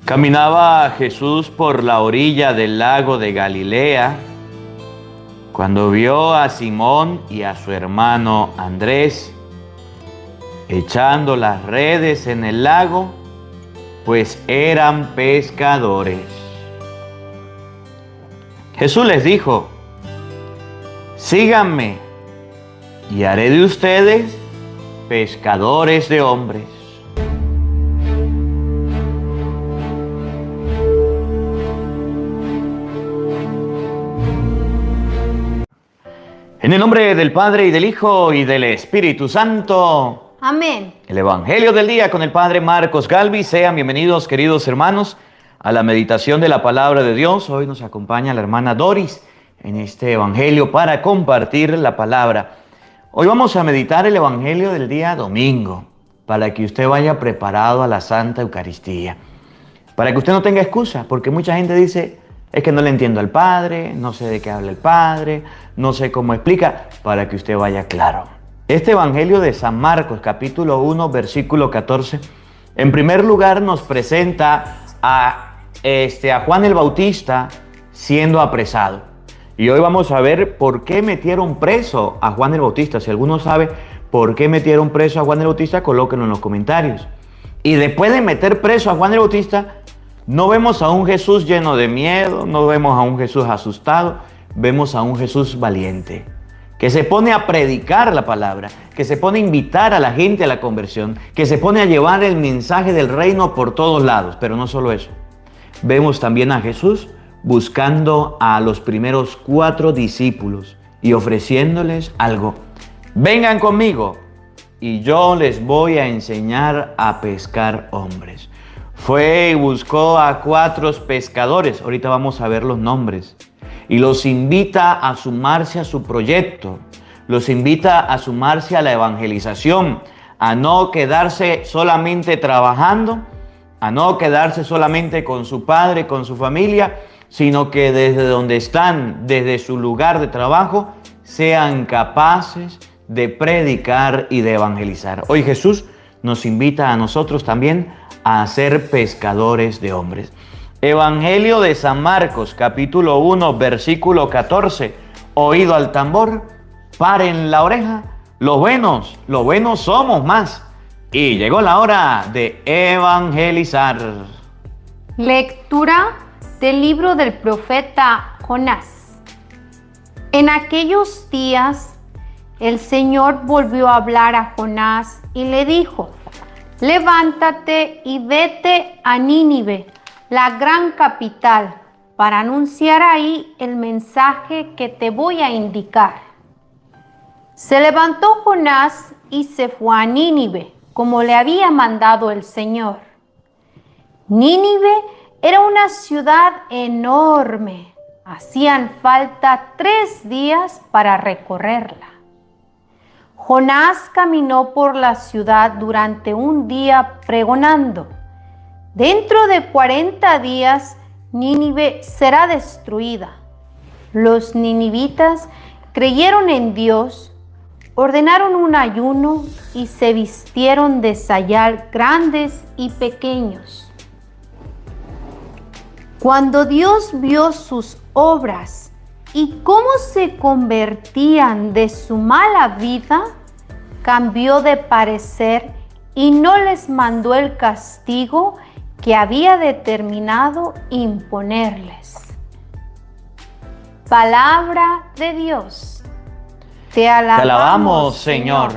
Caminaba Jesús por la orilla del lago de Galilea cuando vio a Simón y a su hermano Andrés echando las redes en el lago, pues eran pescadores. Jesús les dijo: síganme y haré de ustedes pescadores de hombres. En el nombre del Padre, y del Hijo, y del Espíritu Santo. Amén. El Evangelio del día con el Padre Marcos Galvis. Sean bienvenidos, queridos hermanos, a la meditación de la Palabra de Dios. Hoy nos acompaña la hermana Doris en este Evangelio para compartir la Palabra. Hoy vamos a meditar el Evangelio del día domingo, para que usted vaya preparado a la Santa Eucaristía. Para que usted no tenga excusa, porque mucha gente dice: es que no le entiendo al Padre, no sé de qué habla el Padre, no sé cómo explica, para que usted vaya claro. Este Evangelio de San Marcos, capítulo 1, versículo 14, en primer lugar nos presenta a Juan el Bautista siendo apresado. Y hoy vamos a ver por qué metieron preso a Juan el Bautista. Si alguno sabe por qué metieron preso a Juan el Bautista, colóquenlo en los comentarios. Y después de meter preso a Juan el Bautista, no vemos a un Jesús lleno de miedo, no vemos a un Jesús asustado, vemos a un Jesús valiente, que se pone a predicar la palabra, que se pone a invitar a la gente a la conversión, que se pone a llevar el mensaje del reino por todos lados. Pero no solo eso, vemos también a Jesús buscando a los primeros 4 discípulos y ofreciéndoles algo. Vengan conmigo y yo les voy a enseñar a pescar hombres. Fue y buscó a 4 pescadores, ahorita vamos a ver los nombres, y los invita a sumarse a su proyecto, los invita a sumarse a la evangelización, a no quedarse solamente trabajando, a no quedarse solamente con su padre, con su familia, sino que desde donde están, desde su lugar de trabajo, sean capaces de predicar y de evangelizar. Hoy Jesús nos invita a nosotros también a ser pescadores de hombres. Evangelio de San Marcos, capítulo 1, versículo 14. Oído al tambor, paren la oreja, los buenos somos más. Y llegó la hora de evangelizar. Lectura del libro del profeta Jonás. En aquellos días, el Señor volvió a hablar a Jonás y le dijo: levántate y vete a Nínive, la gran capital, para anunciar ahí el mensaje que te voy a indicar. Se levantó Jonás y se fue a Nínive, como le había mandado el Señor. Nínive era una ciudad enorme. Hacían falta 3 días para recorrerla. Jonás caminó por la ciudad durante un día pregonando: dentro de 40 días Nínive será destruida. Los ninivitas creyeron en Dios, ordenaron un ayuno y se vistieron de sayal grandes y pequeños. Cuando Dios vio sus obras y cómo se convertían de su mala vida, cambió de parecer y no les mandó el castigo que había determinado imponerles. Palabra de Dios. Te alabamos, Señor.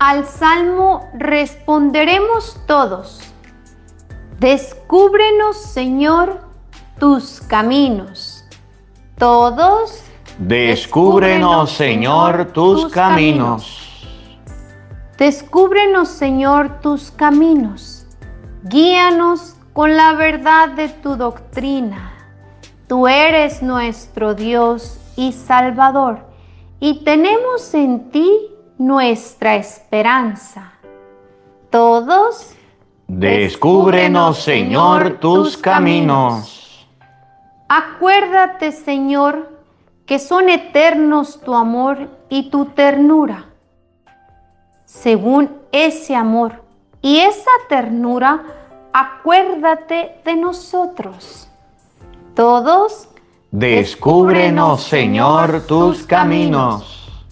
Al salmo responderemos todos: descúbrenos, Señor, tus caminos. Todos: descúbrenos, Señor, tus caminos. Descúbrenos, Señor, tus caminos. Guíanos con la verdad de tu doctrina. Tú eres nuestro Dios y Salvador, y tenemos en ti nuestra esperanza. Todos: descúbrenos, Señor, tus caminos. Acuérdate, Señor, que son eternos tu amor y tu ternura. Según ese amor y esa ternura, acuérdate de nosotros. Todos, Descúbrenos, Señor, tus caminos.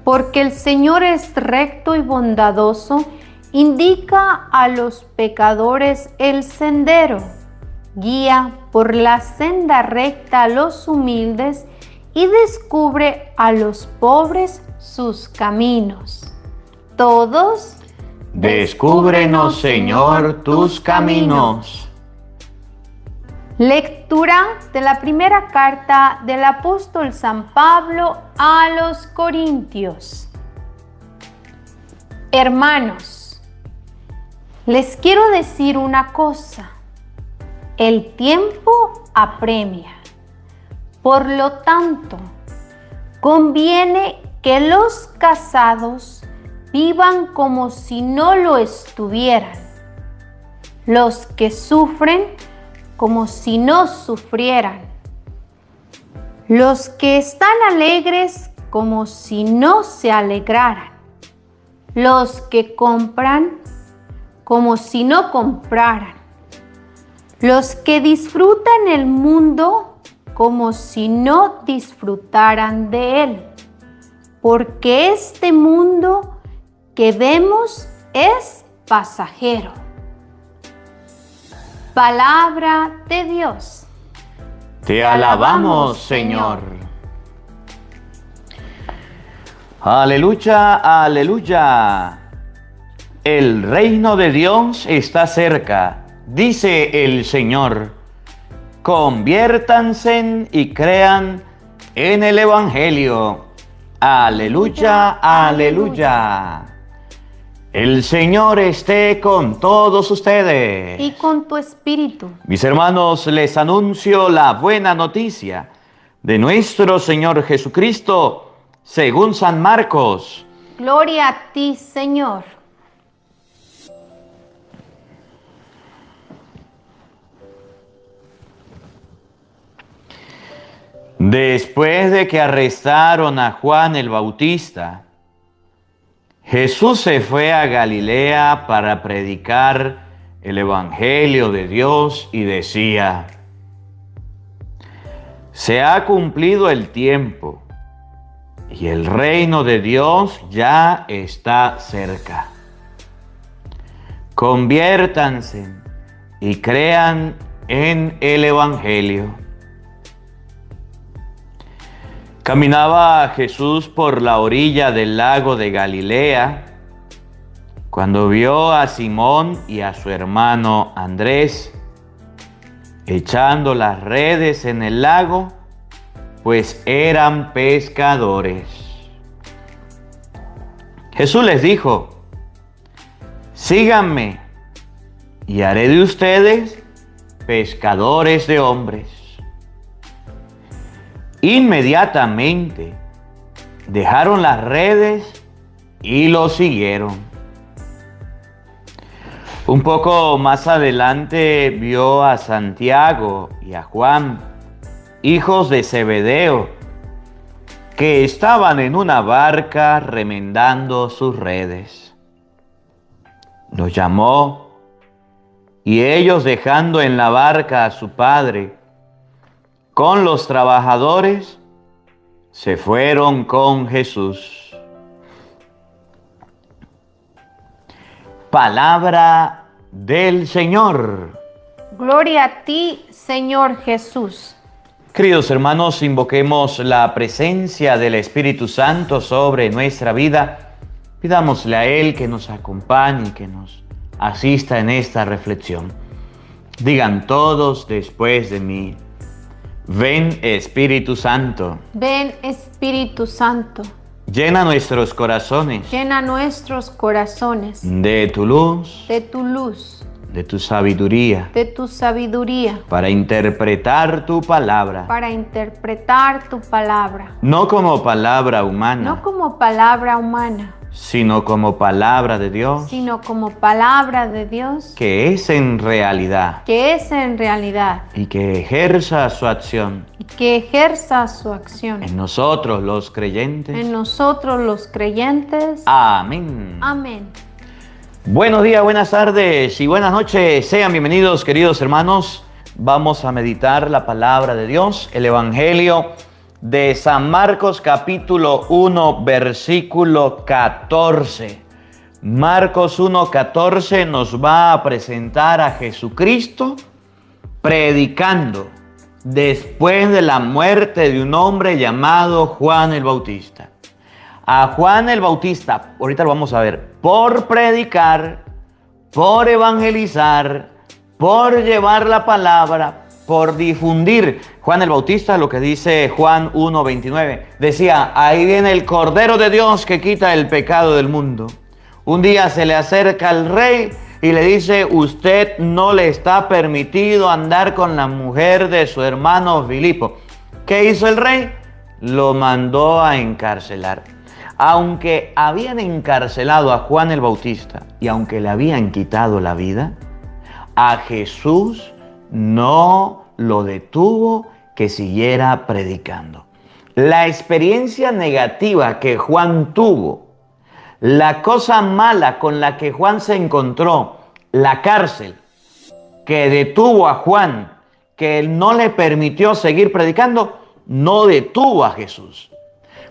Porque el Señor es recto y bondadoso, indica a los pecadores el sendero, guía por la senda recta a los humildes y descubre a los pobres sus caminos. Todos, Descúbrenos, Señor, tus caminos. Lectura de la primera carta del apóstol San Pablo a los Corintios. Hermanos, les quiero decir una cosa. El tiempo apremia. Por lo tanto, conviene que los casados vivan como si no lo estuvieran. Los que sufren como si no sufrieran. Los que están alegres como si no se alegraran. Los que compran como si no compraran. Los que disfrutan el mundo como si no disfrutaran de él. Porque este mundo que vemos es pasajero. Palabra de Dios. Te alabamos, Señor. Aleluya, aleluya. El reino de Dios está cerca, dice el Señor. Conviértanse y crean en el Evangelio. Aleluya, aleluya. El Señor esté con todos ustedes. Y con tu espíritu. Mis hermanos, les anuncio la buena noticia de nuestro Señor Jesucristo, según San Marcos. Gloria a ti, Señor. Después de que arrestaron a Juan el Bautista, Jesús se fue a Galilea para predicar el Evangelio de Dios y decía: se ha cumplido el tiempo y el reino de Dios ya está cerca. Conviértanse y crean en el Evangelio. Caminaba Jesús por la orilla del lago de Galilea cuando vio a Simón y a su hermano Andrés echando las redes en el lago, pues eran pescadores. Jesús les dijo: síganme y haré de ustedes pescadores de hombres. Inmediatamente dejaron las redes y lo siguieron. Un poco más adelante vio a Santiago y a Juan, hijos de Zebedeo, que estaban en una barca remendando sus redes. Los llamó y ellos, dejando en la barca a su padre con los trabajadores, se fueron con Jesús. Palabra del Señor. Gloria a ti, Señor Jesús. Queridos hermanos, invoquemos la presencia del Espíritu Santo sobre nuestra vida. Pidámosle a Él que nos acompañe, que nos asista en esta reflexión. Digan todos después de mí: ven, Espíritu Santo. Ven, Espíritu Santo. Llena nuestros corazones Llena nuestros corazones de tu luz, de tu luz, de tu sabiduría, de tu sabiduría, para interpretar tu palabra, para interpretar tu palabra, no como palabra humana, no como palabra humana, sino como palabra de Dios, sino como palabra de Dios, que es en realidad que es en realidad y que ejerza su acción y que ejerza su acción en nosotros los creyentes. en nosotros los creyentes. Amén. Amén. Buenos días, buenas tardes y buenas noches. Sean bienvenidos, queridos hermanos. Vamos a meditar la palabra de Dios, el Evangelio de San Marcos, capítulo 1, versículo 14. Marcos 1:14 nos va a presentar a Jesucristo predicando después de la muerte de un hombre llamado Juan el Bautista. A Juan el Bautista, ahorita lo vamos a ver, por predicar, por evangelizar, por llevar la palabra, por difundir. Juan el Bautista, lo que dice Juan 1:29, decía, ahí viene el Cordero de Dios que quita el pecado del mundo. Un día se le acerca al rey y le dice, usted no le está permitido andar con la mujer de su hermano Filipo. ¿Qué hizo el rey? Lo mandó a encarcelar. Aunque habían encarcelado a Juan el Bautista y aunque le habían quitado la vida, a Jesús no lo detuvo que siguiera predicando. La experiencia negativa que Juan tuvo, la cosa mala con la que Juan se encontró, la cárcel que detuvo a Juan, que no le permitió seguir predicando, no detuvo a Jesús.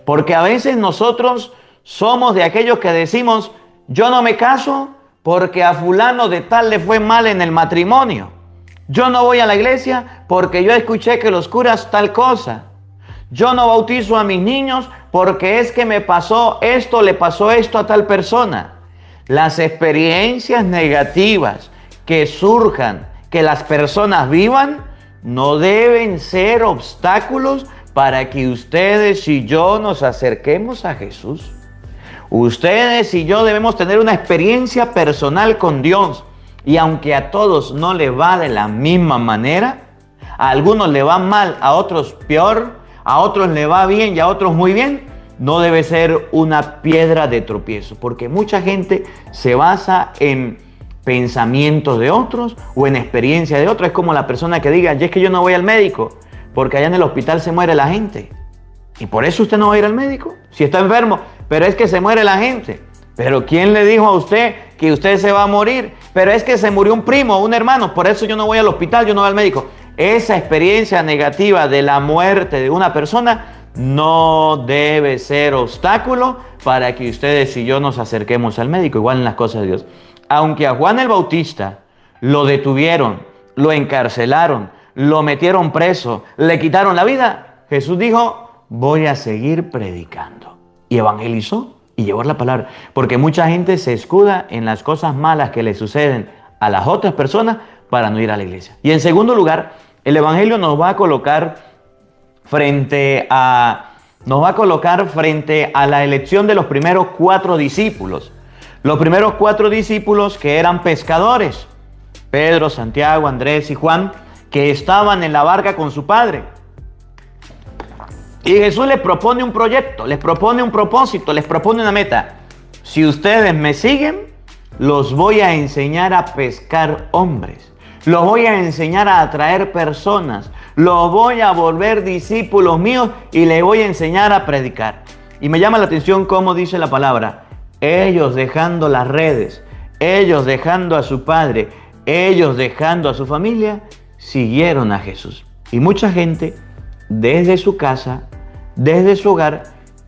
Porque a veces nosotros somos de aquellos que decimos, yo no me caso porque a fulano de tal le fue mal en el matrimonio. Yo no voy a la iglesia porque yo escuché que los curas tal cosa. Yo no bautizo a mis niños porque es que me pasó esto, le pasó esto a tal persona. Las experiencias negativas que surjan, que las personas vivan, no deben ser obstáculos para que ustedes y yo nos acerquemos a Jesús. Ustedes y yo debemos tener una experiencia personal con Dios. Y aunque a todos no les va de la misma manera, a algunos le va mal, a otros peor, a otros le va bien y a otros muy bien, no debe ser una piedra de tropiezo. Porque mucha gente se basa en pensamientos de otros o en experiencia de otros. Es como la persona que diga, y es que yo no voy al médico porque allá en el hospital se muere la gente. Y por eso usted no va a ir al médico, si está enfermo. Pero es que se muere la gente. Pero ¿quién le dijo a usted que usted se va a morir? Pero es que se murió un primo, un hermano, por eso yo no voy al hospital, yo no voy al médico. Esa experiencia negativa de la muerte de una persona no debe ser obstáculo para que ustedes y yo nos acerquemos al médico, igual en las cosas de Dios. Aunque a Juan el Bautista lo detuvieron, lo encarcelaron, lo metieron preso, le quitaron la vida, Jesús dijo, voy a seguir predicando. Y evangelizó y llevó la palabra. Porque mucha gente se escuda en las cosas malas que le suceden a las otras personas para no ir a la iglesia. Y en segundo lugar, el evangelio nos va a colocar frente a la elección de los primeros 4 discípulos. Los primeros 4 discípulos que eran pescadores, Pedro, Santiago, Andrés y Juan, que estaban en la barca con su padre. Y Jesús les propone un proyecto, les propone un propósito, les propone una meta. Si ustedes me siguen, los voy a enseñar a pescar hombres. Los voy a enseñar a atraer personas. Los voy a volver discípulos míos y les voy a enseñar a predicar. Y me llama la atención cómo dice la palabra. Ellos dejando las redes, ellos dejando a su padre, ellos dejando a su familia, siguieron a Jesús. Y mucha gente, desde su casa, desde su hogar,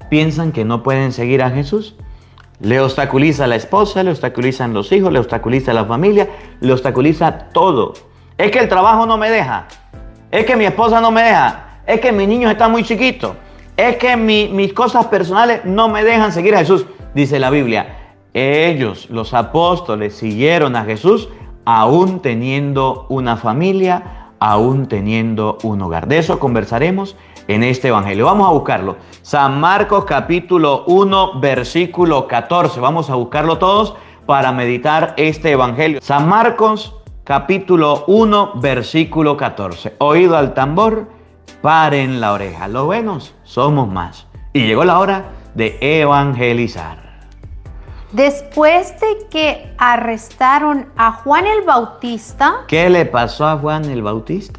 piensan que no pueden seguir a Jesús. Le obstaculiza a la esposa, le obstaculizan los hijos, le obstaculiza a la familia, le obstaculiza todo. Es que el trabajo no me deja, es que mi esposa no me deja, es que mis niños están muy chiquitos, es que mis cosas personales no me dejan seguir a Jesús. Dice la Biblia, ellos, los apóstoles, siguieron a Jesús aún teniendo una familia, aún teniendo un hogar. De eso conversaremos en este evangelio. Vamos a buscarlo. San Marcos capítulo 1, versículo 14. Vamos a buscarlo todos para meditar este evangelio. San Marcos capítulo 1, versículo 14. Oído al tambor, paren la oreja. Los buenos somos más. Y llegó la hora de evangelizar. Después de que arrestaron a Juan el Bautista. ¿Qué le pasó a Juan el Bautista?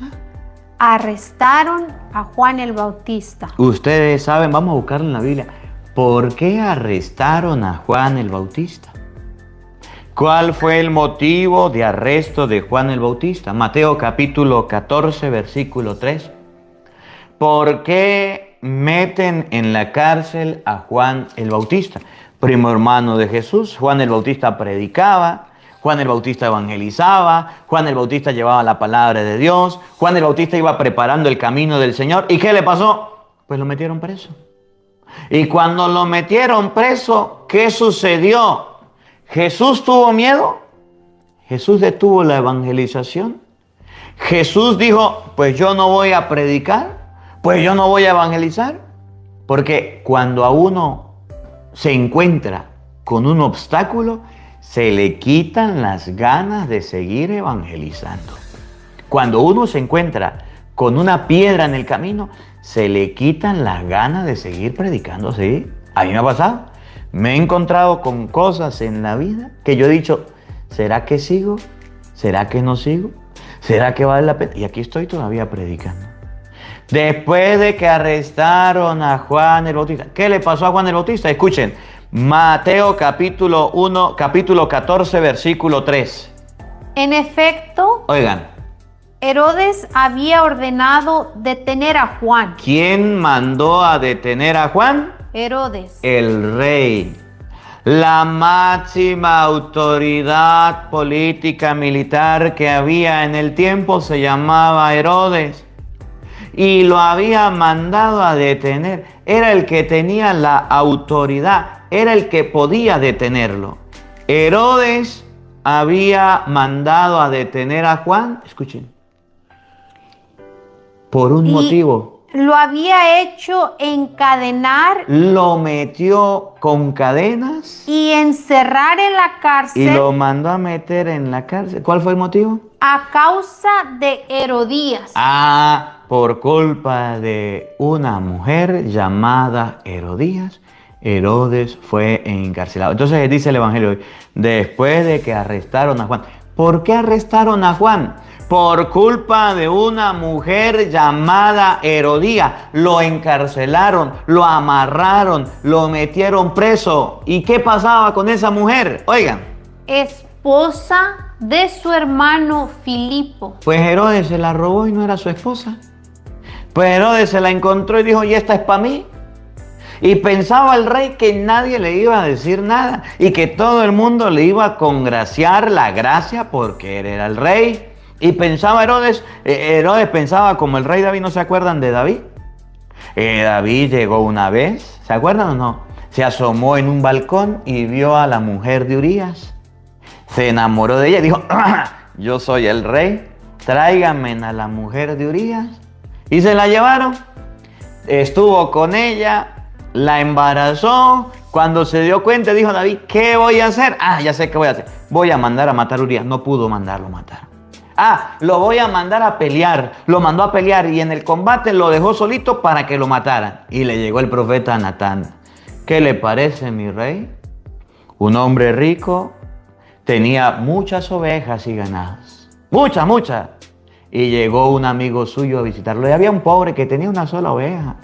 Arrestaron a Juan el Bautista. Ustedes saben, vamos a buscarlo en la Biblia. ¿Por qué arrestaron a Juan el Bautista? ¿Cuál fue el motivo de arresto de Juan el Bautista? Mateo capítulo 14, versículo 3. ¿Por qué meten en la cárcel a Juan el Bautista? Primo hermano de Jesús. Juan el Bautista predicaba, Juan el Bautista evangelizaba, Juan el Bautista llevaba la palabra de Dios, Juan el Bautista iba preparando el camino del Señor. ¿Y qué le pasó? Pues lo metieron preso. Y cuando lo metieron preso, ¿qué sucedió? ¿Jesús tuvo miedo? ¿Jesús detuvo la evangelización? ¿Jesús dijo, pues yo no voy a predicar? ¿Pues yo no voy a evangelizar? Porque cuando a uno se encuentra con un obstáculo, se le quitan las ganas de seguir evangelizando. Cuando uno se encuentra con una piedra en el camino, se le quitan las ganas de seguir predicando. ¿Sí? A mí me ha pasado. Me he encontrado con cosas en la vida que yo he dicho, ¿será que sigo? ¿Será que no sigo? ¿Será que vale la pena? Y aquí estoy todavía predicando. Después de que arrestaron a Juan el Bautista. ¿Qué le pasó a Juan el Bautista? Escuchen, Mateo capítulo 14, versículo 3. En efecto, Oigan, Herodes había ordenado detener a Juan. ¿quién mandó a detener a Juan? Herodes. El rey. La máxima autoridad política militar que había en el tiempo se llamaba Herodes. Y lo había mandado a detener. Era el que tenía la autoridad, era el que podía detenerlo. Herodes había mandado a detener a Juan, escuchen, por un motivo. Lo había hecho encadenar Lo metió con cadenas y encerrar en la y cárcel lo mandó a meter en la cárcel. ¿Cuál fue el motivo? a causa de Herodías. Por culpa de una mujer llamada Herodías, Herodes fue encarcelado. Entonces dice el Evangelio hoy, después de que arrestaron a Juan. ¿Por qué arrestaron a Juan? Por culpa de una mujer llamada Herodías. Lo encarcelaron, lo amarraron, lo metieron preso. ¿Y qué pasaba con esa mujer? Oigan. Esposa de su hermano Filipo. Pues Herodes se la robó y no era su esposa. Pues Herodes se la encontró y dijo, y esta es para mí. Y pensaba el rey que nadie le iba a decir nada y que todo el mundo le iba a congraciar la gracia porque él era el rey. Y pensaba Herodes pensaba como el rey David. ¿No se acuerdan de David? David llegó una vez, ¿se acuerdan o no? Se asomó en un balcón y vio a la mujer de Urías. Se enamoró de ella y dijo, yo soy el rey, tráiganme a la mujer de Urías. Y se la llevaron, estuvo con ella, la embarazó. Cuando se dio cuenta dijo David, ¿qué voy a hacer? Ya sé qué voy a hacer, voy a mandar a matar a Urías. No pudo mandarlo a matar. Lo voy a mandar a pelear. Lo mandó a pelear y en el combate lo dejó solito para que lo mataran. Y le llegó el profeta Natán. ¿Qué le parece, mi rey? Un hombre rico, tenía muchas ovejas y ganados. Muchas. Y llegó un amigo suyo a visitarlo. Y había un pobre que tenía una sola oveja.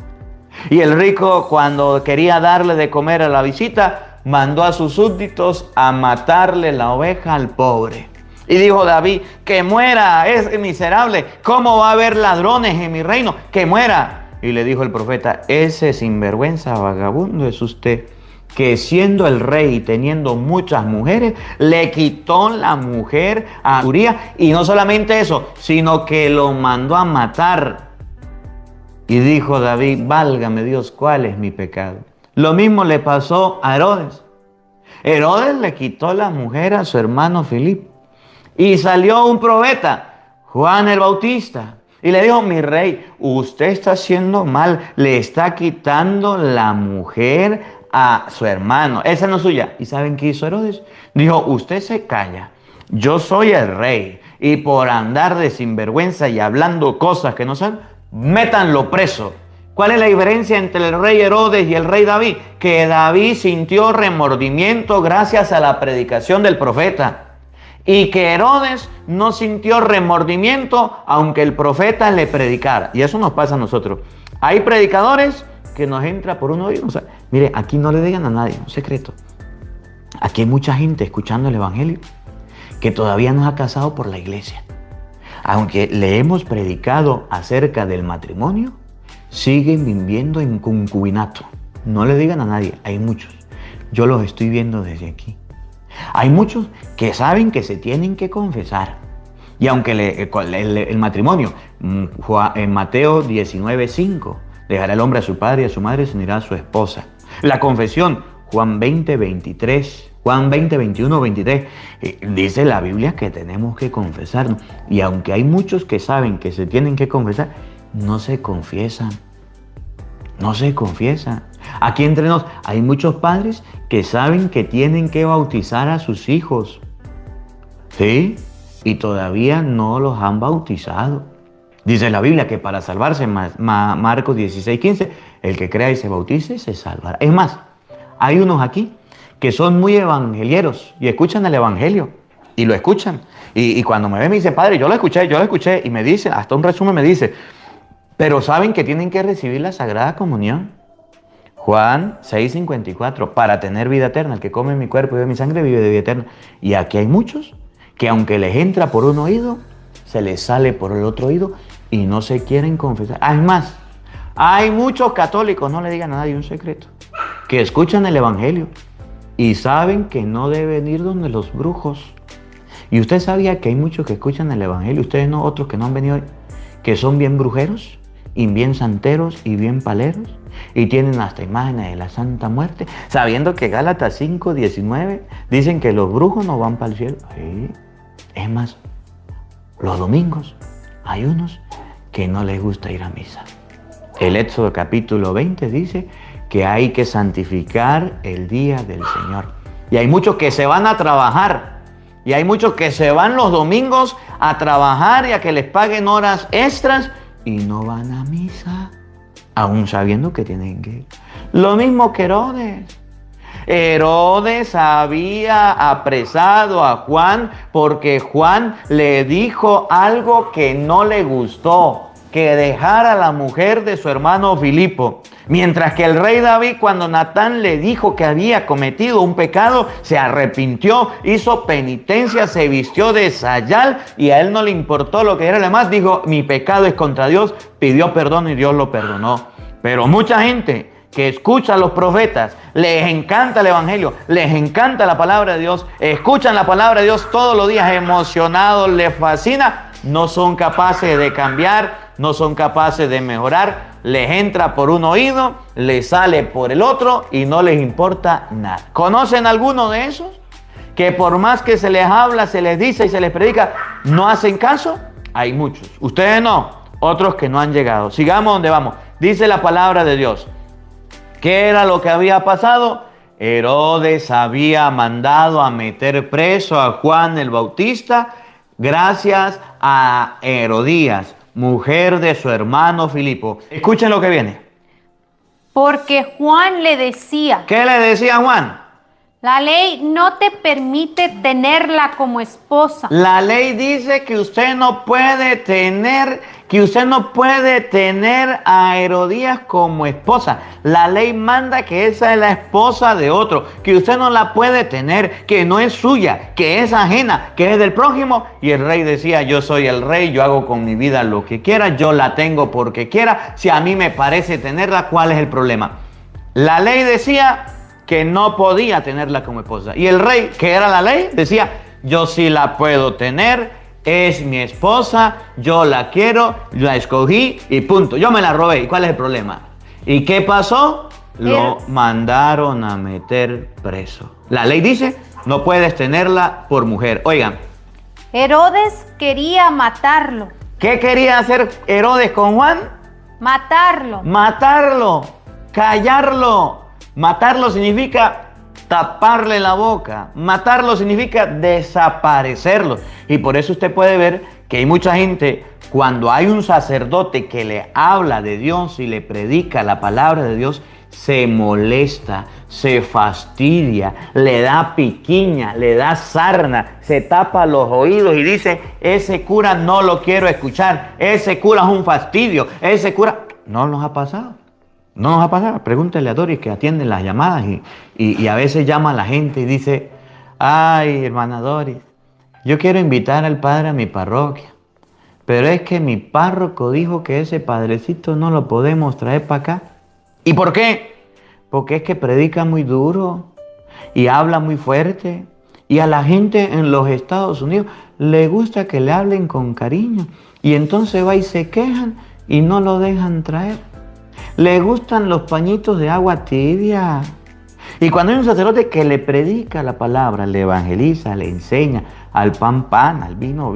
Y el rico, cuando quería darle de comer a la visita, mandó a sus súbditos a matarle la oveja al pobre. Y dijo David, que muera, es miserable. ¿Cómo va a haber ladrones en mi reino? Que muera. Y le dijo el profeta, ese sinvergüenza vagabundo es usted, que siendo el rey y teniendo muchas mujeres, le quitó la mujer a Urías. Y no solamente eso, sino que lo mandó a matar. Y dijo David, válgame Dios, ¿cuál es mi pecado? Lo mismo le pasó a Herodes. Herodes le quitó la mujer a su hermano Filipo. Y salió un profeta, Juan el Bautista, y le dijo, mi rey, usted está haciendo mal, le está quitando la mujer a su hermano, esa no es suya. ¿Y saben qué hizo Herodes? Dijo, usted se calla, yo soy el rey, y por andar de sinvergüenza y hablando cosas que no saben, métanlo preso. ¿Cuál es la diferencia entre el rey Herodes y el rey David? Que David sintió remordimiento gracias a la predicación del profeta. Y que Herodes no sintió remordimiento aunque el profeta le predicara. Y eso nos pasa a nosotros. Hay predicadores que nos entra por un oído. O sea, mire, aquí no le digan a nadie, un secreto. Aquí hay mucha gente escuchando el Evangelio que todavía no se ha casado por la iglesia. Aunque le hemos predicado acerca del matrimonio, siguen viviendo en concubinato. No le digan a nadie, hay muchos. Yo los estoy viendo desde aquí. Hay muchos que saben que se tienen que confesar. Y aunque el matrimonio, en Mateo 19:5, dejará el hombre a su padre y a su madre, se unirá a su esposa. La confesión, Juan 20:23, Juan 20:21, 23, dice la Biblia que tenemos que confesarnos. Y aunque hay muchos que saben que se tienen que confesar, no se confiesan. No se confiesan. Aquí entre nos hay muchos padres que saben que tienen que bautizar a sus hijos. ¿Sí? Y todavía no los han bautizado. Dice la Biblia que para salvarse, Marcos 16:15, el que crea y se bautice se salvará. Es más, hay unos aquí que son muy evangelieros y escuchan el evangelio y lo escuchan. Y cuando me ven me dice, padre, yo lo escuché. Y me dice, hasta un resumen me dice, pero saben que tienen que recibir la Sagrada Comunión. Juan 6:54, para tener vida eterna. El que come mi cuerpo y bebe mi sangre vive de vida eterna. Y aquí hay muchos que aunque les entra por un oído, se les sale por el otro oído y no se quieren confesar. Es más, hay muchos católicos, no le digan a nadie un secreto, que escuchan el evangelio y saben que no deben ir donde los brujos. Y usted sabía que hay muchos que escuchan el evangelio, ustedes no, otros que no han venido hoy, que son bien brujeros y bien santeros y bien paleros y tienen hasta imágenes de la Santa Muerte, sabiendo que Gálatas 5:19 dicen que los brujos no van para el cielo. Sí. Es más, los domingos hay unos que no les gusta ir a misa. El Éxodo capítulo 20 dice que hay que santificar el día del Señor. Y hay muchos que se van a trabajar. Y hay muchos que se van los domingos a trabajar y a que les paguen horas extras y no van a misa, aún sabiendo que tienen que ir. Lo mismo que Herodes. Herodes había apresado a Juan porque Juan le dijo algo que no le gustó, que dejara a la mujer de su hermano Filipo. Mientras que el rey David, cuando Natán le dijo que había cometido un pecado, se arrepintió, hizo penitencia, se vistió de sayal y a él no le importó lo que era. Además dijo, mi pecado es contra Dios, pidió perdón y Dios lo perdonó. Pero mucha gente que escucha a los profetas, les encanta el evangelio, les encanta la palabra de Dios, escuchan la palabra de Dios todos los días emocionados, les fascina, no son capaces de cambiar, no son capaces de mejorar, les entra por un oído, les sale por el otro y no les importa nada. ¿Conocen alguno de esos? Que por más que se les habla, se les dice y se les predica, no hacen caso. Hay muchos. Ustedes no, otros que no han llegado. Sigamos donde vamos. Dice la palabra de Dios. ¿Qué era lo que había pasado? Herodes había mandado a meter preso a Juan el Bautista gracias a Herodías, mujer de su hermano Filipo. Escuchen lo que viene. Porque Juan le decía, ¿qué le decía Juan? la ley no te permite tenerla como esposa. La ley dice que usted no puede tener a Herodías como esposa. La ley manda que esa es la esposa de otro, que usted no la puede tener, que no es suya, que es ajena, que es del prójimo. Y el rey decía, yo soy el rey, yo hago con mi vida lo que quiera, yo la tengo porque quiera. Si a mí me parece tenerla, ¿cuál es el problema? La ley decía que no podía tenerla como esposa. Y el rey, que era la ley, decía, yo sí la puedo tener, es mi esposa, yo la quiero, la escogí y punto. Yo me la robé. ¿Y cuál es el problema? ¿Y qué pasó? Lo mandaron a meter preso. La ley dice, no puedes tenerla por mujer. Oigan. Herodes quería matarlo. ¿Qué quería hacer Herodes con Juan? Matarlo. Matarlo, callarlo. Matarlo significa taparle la boca. Matarlo significa desaparecerlo. Y por eso usted puede ver que hay mucha gente, cuando hay un sacerdote que le habla de Dios y le predica la palabra de Dios, se molesta, se fastidia, le da piquiña, le da sarna, se tapa los oídos y dice, ese cura no lo quiero escuchar, ese cura es un fastidio, ese cura... No nos ha pasado. No nos va a pasar. Pregúntele a Doris que atiende las llamadas y a veces llama a la gente y dice, ay, hermana Doris, yo quiero invitar al padre a mi parroquia, pero es que mi párroco dijo que ese padrecito no lo podemos traer para acá. ¿Y por qué? Porque es que predica muy duro y habla muy fuerte. Y a la gente en los Estados Unidos le gusta que le hablen con cariño. Y entonces va y se quejan y no lo dejan traer. Le gustan los pañitos de agua tibia. Y cuando hay un sacerdote que le predica la palabra, le evangeliza, le enseña, al pan, al vino,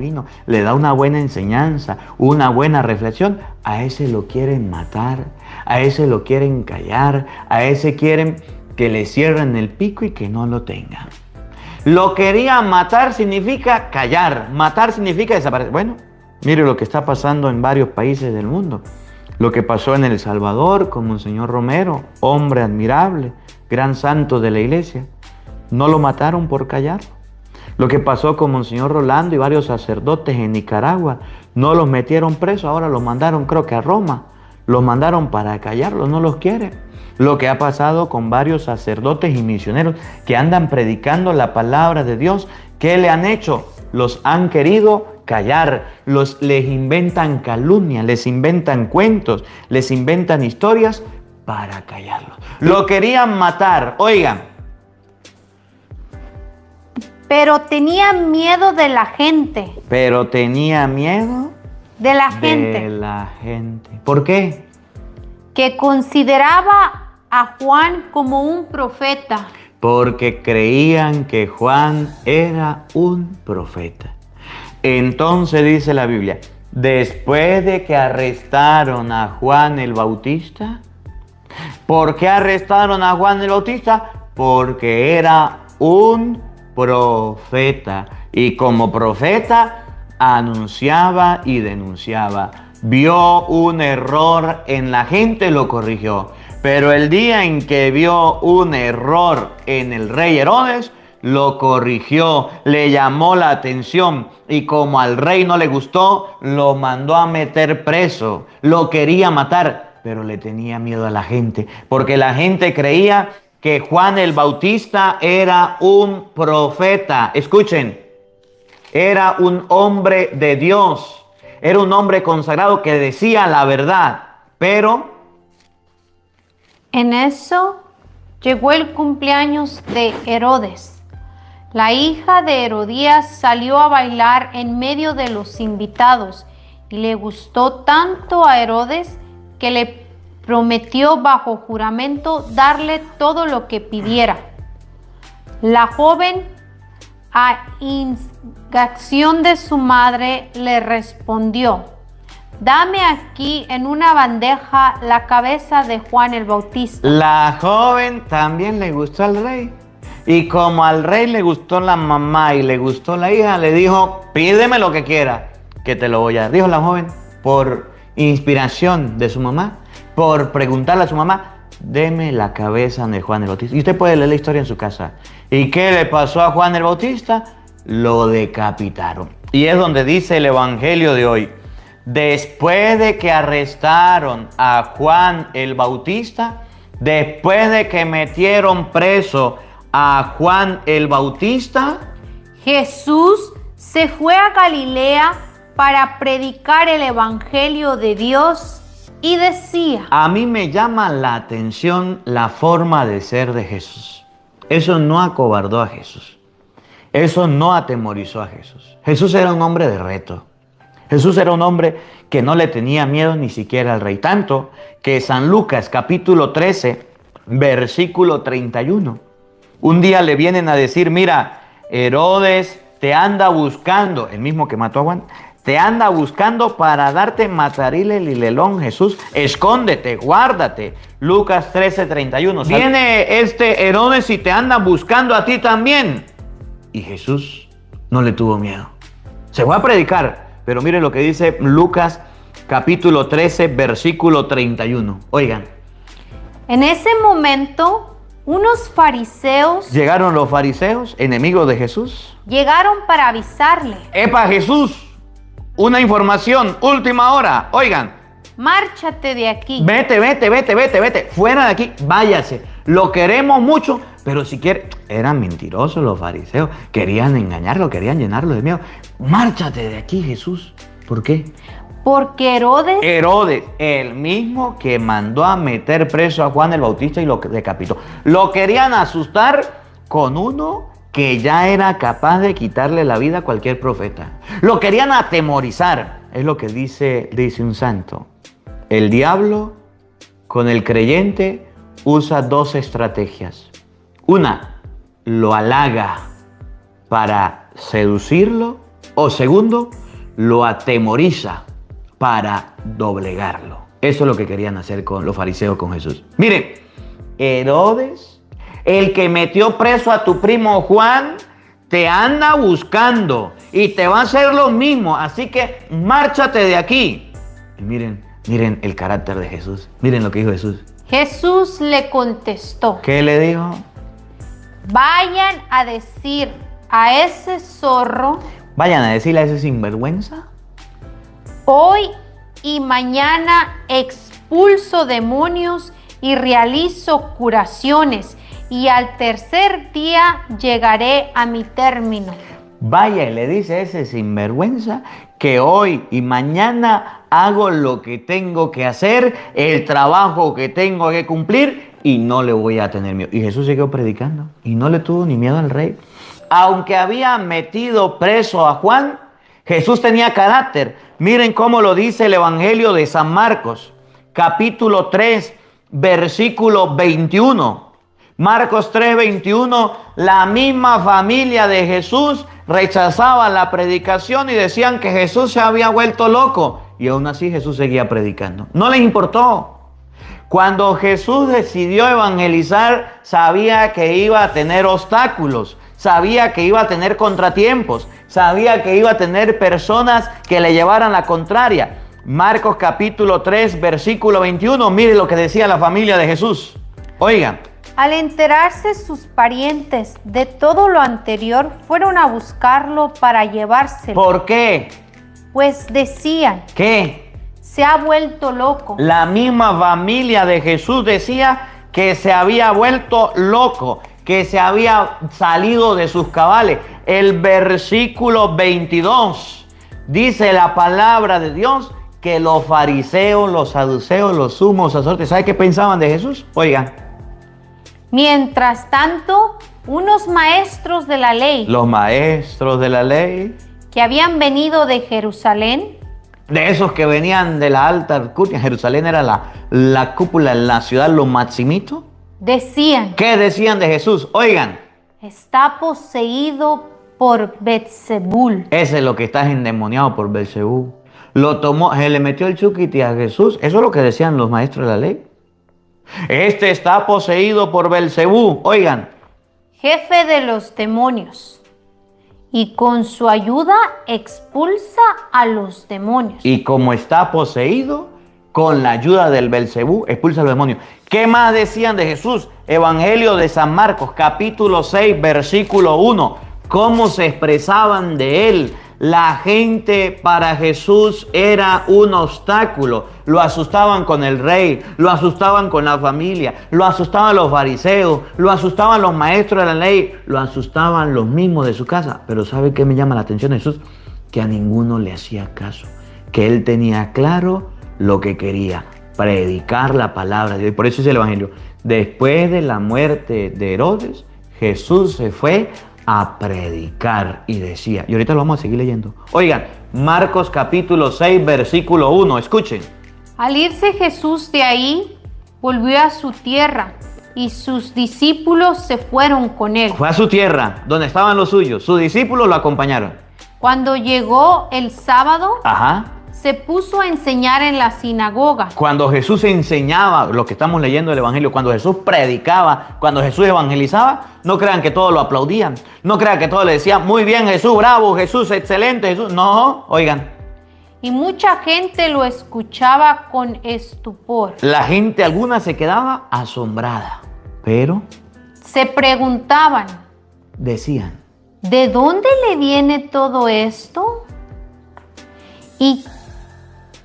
le da una buena enseñanza, una buena reflexión, a ese lo quieren matar, a ese lo quieren callar, a ese quieren que le cierren el pico y que no lo tenga. Lo querían matar significa callar, matar significa desaparecer. Bueno, mire lo que está pasando en varios países del mundo. Lo que pasó en El Salvador con Monseñor Romero, hombre admirable, gran santo de la iglesia. No lo mataron por callar. Lo que pasó con Monseñor Rolando y varios sacerdotes en Nicaragua, no los metieron presos, ahora los mandaron creo que a Roma. Los mandaron para callarlos, no los quiere. Lo que ha pasado con varios sacerdotes y misioneros que andan predicando la palabra de Dios, ¿qué le han hecho? Los han querido callar, les inventan calumnias, les inventan cuentos, les inventan historias para callarlos. Lo querían matar, oigan. Pero tenía miedo de la gente. Pero tenía miedo de la gente. De la gente. ¿Por qué? Que consideraba a Juan como un profeta. Porque creían que Juan era un profeta. Entonces dice la Biblia, después de que arrestaron a Juan el Bautista, ¿por qué arrestaron a Juan el Bautista? Porque era un profeta. Y como profeta anunciaba y denunciaba. Vio un error en la gente, lo corrigió. Pero el día en que vio un error en el rey Herodes, lo corrigió, le llamó la atención y como al rey no le gustó, lo mandó a meter preso, lo quería matar, pero le tenía miedo a la gente, porque la gente creía que Juan el Bautista era un profeta. Escuchen, era un hombre de Dios, era un hombre consagrado que decía la verdad, pero en eso llegó el cumpleaños de Herodes. La hija de Herodías salió a bailar en medio de los invitados y le gustó tanto a Herodes que le prometió bajo juramento darle todo lo que pidiera. La joven, a instigación de su madre, le respondió: dame aquí en una bandeja la cabeza de Juan el Bautista. La joven también le gustó al rey. Y como al rey le gustó la mamá y le gustó la hija, le dijo, pídeme lo que quiera, que te lo voy a dar. Dijo la joven, por inspiración de su mamá, por preguntarle a su mamá, deme la cabeza de Juan el Bautista. Y usted puede leer la historia en su casa. ¿Y qué le pasó a Juan el Bautista? Lo decapitaron. Y es donde dice el evangelio de hoy. Después de que arrestaron a Juan el Bautista, después de que metieron preso a Juan el Bautista, Jesús se fue a Galilea para predicar el evangelio de Dios y decía: a mí me llama la atención la forma de ser de Jesús. Eso no acobardó a Jesús. Eso no atemorizó a Jesús. Jesús era un hombre de reto. Jesús era un hombre que no le tenía miedo ni siquiera al rey. Tanto que San Lucas capítulo 13, versículo 31. Un día le vienen a decir, mira, Herodes te anda buscando, el mismo que mató a Juan, te anda buscando para darte matarile el lelón, Jesús, escóndete, guárdate. Lucas 13, 31. Viene este Herodes y te anda buscando a ti también. Y Jesús no le tuvo miedo. Se fue a predicar. Pero miren lo que dice Lucas capítulo 13, versículo 31. Oigan. En ese momento, unos fariseos... Llegaron los fariseos, enemigos de Jesús. Llegaron para avisarle. ¡Epa, Jesús! Una información, última hora. Oigan. márchate de aquí. Vete, fuera de aquí, váyase. Lo queremos mucho, pero si quiere, eran mentirosos los fariseos, querían engañarlo, querían llenarlo de miedo. Márchate de aquí, Jesús. ¿Por qué? Porque Herodes, el mismo que mandó a meter preso a Juan el Bautista y lo decapitó. Lo querían asustar con uno que ya era capaz de quitarle la vida a cualquier profeta. Lo querían atemorizar. Es lo que dice un santo. El diablo con el creyente usa dos estrategias. Una, lo halaga para seducirlo. O segundo, lo atemoriza para doblegarlo. Eso es lo que querían hacer con los fariseos con Jesús. Miren, Herodes, el que metió preso a tu primo Juan, te anda buscando y te va a hacer lo mismo. Así que márchate de aquí. Y miren el carácter de Jesús. Miren lo que dijo Jesús. Jesús le contestó. ¿Qué le dijo? Vayan a decir a ese zorro. Vayan a decirle a ese sinvergüenza. Hoy y mañana expulso demonios y realizo curaciones, y al tercer día llegaré a mi término. Vaya y le dice a ese sinvergüenza que hoy y mañana hago lo que tengo que hacer, el trabajo que tengo que cumplir, y no le voy a tener miedo. Y Jesús siguió predicando y no le tuvo ni miedo al rey. Aunque había metido preso a Juan, Jesús tenía carácter. Miren cómo lo dice el Evangelio de San Marcos, capítulo 3, versículo 21. Marcos 3, 21, la misma familia de Jesús rechazaba la predicación y decían que Jesús se había vuelto loco. Y aún así Jesús seguía predicando. No les importó. Cuando Jesús decidió evangelizar, sabía que iba a tener obstáculos, sabía que iba a tener contratiempos, sabía que iba a tener personas que le llevaran la contraria. Marcos capítulo 3, versículo 21, mire lo que decía la familia de Jesús. Oigan. Al enterarse sus parientes de todo lo anterior, fueron a buscarlo para llevárselo. ¿Por qué? Pues decían, ¿qué? Se ha vuelto loco. La misma familia de Jesús decía que se había vuelto loco, que se había salido de sus cabales. El versículo 22 dice la palabra de Dios que los fariseos, los saduceos, los sumos sacerdotes, ¿sabe qué pensaban de Jesús? Oigan. Mientras tanto, unos maestros de la ley, los maestros de la ley, que habían venido de Jerusalén, de esos que venían de la alta alcurnia, Jerusalén era la cúpula, la ciudad, lo maximito, decían. ¿Qué decían de Jesús? Oigan. Está poseído por Beelzebul. Ese es lo que está endemoniado por Beelzebul. Lo tomó, se le metió el chuquiti a Jesús. Eso es lo que decían los maestros de la ley. Este está poseído por Beelzebul. Oigan. Jefe de los demonios. Y con su ayuda expulsa a los demonios. Y como está poseído, con la ayuda del Beelzebul, expulsa a los demonios. ¿Qué más decían de Jesús? Evangelio de San Marcos, capítulo 6, versículo 1. ¿Cómo se expresaban de él? La gente para Jesús era un obstáculo. Lo asustaban con el rey, lo asustaban con la familia, lo asustaban los fariseos, lo asustaban los maestros de la ley, lo asustaban los mismos de su casa. Pero ¿sabe qué me llama la atención de Jesús? Que a ninguno le hacía caso, que él tenía claro lo que quería, predicar la palabra de Dios. Y por eso dice el Evangelio, después de la muerte de Herodes, Jesús se fue a predicar y decía, y ahorita lo vamos a seguir leyendo. Oigan, Marcos capítulo 6, versículo 1, escuchen. Al irse Jesús de ahí, volvió a su tierra y sus discípulos se fueron con él. Fue a su tierra, donde estaban los suyos, sus discípulos lo acompañaron. Cuando llegó el sábado, se puso a enseñar en la sinagoga. Cuando Jesús enseñaba, lo que estamos leyendo del Evangelio, cuando Jesús predicaba, cuando Jesús evangelizaba, no crean que todos lo aplaudían, no crean que todos le decían, muy bien Jesús, bravo Jesús, excelente Jesús. No, oigan. Y mucha gente lo escuchaba con estupor. La gente alguna se quedaba asombrada, pero se preguntaban, decían, ¿de dónde le viene todo esto? ¿Y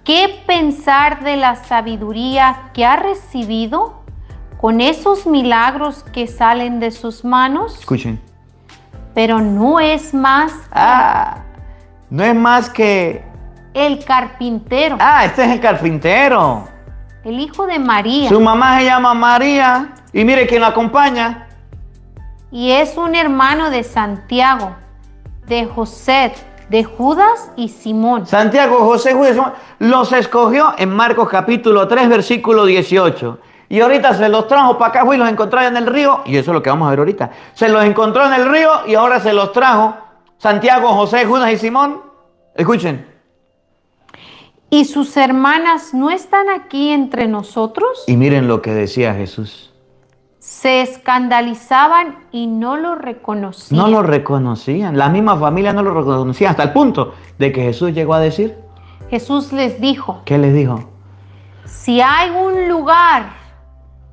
¿qué pensar de la sabiduría que ha recibido con esos milagros que salen de sus manos? Escuchen. Pero no es más No es más que... el carpintero, Este es el carpintero. el hijo de María, Su mamá se llama María. Y mire quién la acompaña. y es un hermano de Santiago, de José, de Judas y Simón. Santiago, José, Judas, Simón, los escogió en Marcos capítulo 3, versículo 18. Y ahorita se los trajo para acá y los encontró en el río. Y eso es lo que vamos a ver ahorita. Se los encontró en el río y ahora se los trajo Santiago, José, Judas y Simón. Escuchen. ¿Y sus hermanas no están aquí entre nosotros? Y miren lo que decía Jesús. Se escandalizaban y no lo reconocían. No lo reconocían. La misma familia no lo reconocía hasta el punto de que Jesús llegó a decir. Jesús les dijo, ¿Qué les dijo? si hay un lugar